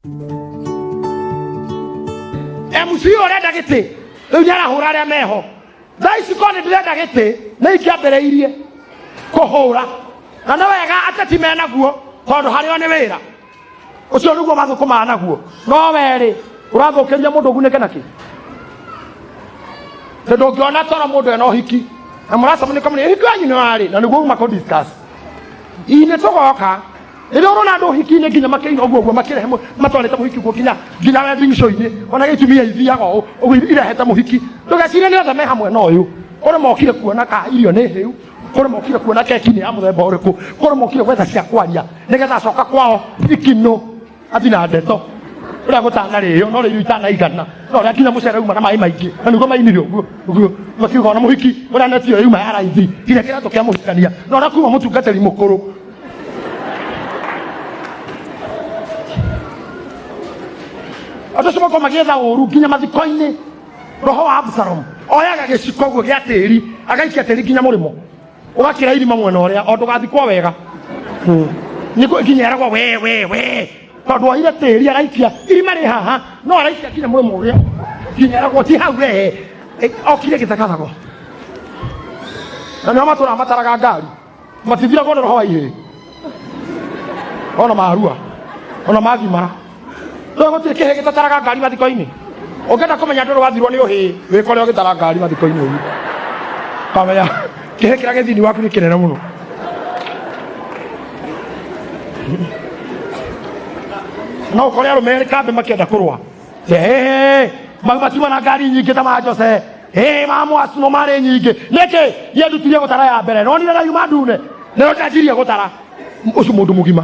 MC urenda giti riu nyarahura aria meho thaici koni ndirenda giti na ikiambereirie kuhura na nĩ wega ateti menaguo tondu harĩo nĩ wĩra ucio nĩguo mathũkũmaga naguo no werĩ ũrathũkĩria mũndũ ũgunĩke nakĩ tondũ ũngĩona toro mũndũ ena ũhiki na mũracemania kamũnĩ ũhiki wanyu nĩ warĩ na nĩguo uma kũ-discuss inĩ tũgoka rĩrĩa ũrona andũ ũhiki-inĩ nginya makĩina ũguo makĩrehe matwarĩte mũhiki guo nginya wedding show-inĩ ona gĩtumia ithiaga ũguo irehete mũhiki ndũgecirie nĩ othe me hamwe na ũyũ kũrĩ mokire kuona ka irio nĩ hĩu kũrĩ mokire kuona keki nĩ ya mũthemba ũrĩkũ kũrĩ mokire gwetha cia kwaria nĩgetha acoka kwao ikino athi na ndeto ũrĩa gũtanarĩo no rĩu itanaigana no ũrĩa kinya mũcere uma na maĩ maingĩ na nĩguo mainire ũguo makiuga ona mũhiki ũrĩa netio yuma ya raithi nginya kĩratũ kĩa mũhikania no ũrĩa kuma mũtungatĩri mũkũrũ andũ acio makorwo magĩetha ũru nginya mathiko-inĩ roho wa Absalom oyaga gĩciko ũguo gĩa tĩri agaikia tĩri nginya mũrĩmo ũgakĩra irima mwena ũrĩa o ndũgathikwo wega nginya eragwo we tondũ oire tĩri araikia irima rĩ haha no araikia nginya mũrĩmo ũrĩa nginya eragwo ti hau we okire gĩthagathagwo na nĩo matũraga mataraga ngari matithiragwo nĩ roho wa ihĩ ona marua ona magimara gũtirĩ kĩhĩ gĩtataraga ngari mathiko-inĩ ũngĩenda kũmenya ndũrĩ wathirwo nĩ ũhĩ wĩkore ũgĩtara ngari mathiko-inĩ ũguo kamenya kĩhĩ kĩrĩa gĩthini waku nĩ kĩnene mũno no ũkore arũme erĩ kambe makĩenda kũrũa matiuma na ngari nyingĩ ta ma Jose mamwacu no marĩ nyingĩ nĩkĩ niĩ ndutirie gũtara ya mbere no nire na yuma ndune nĩyo ndanjirie gũtara ũcio mũndũ mũgima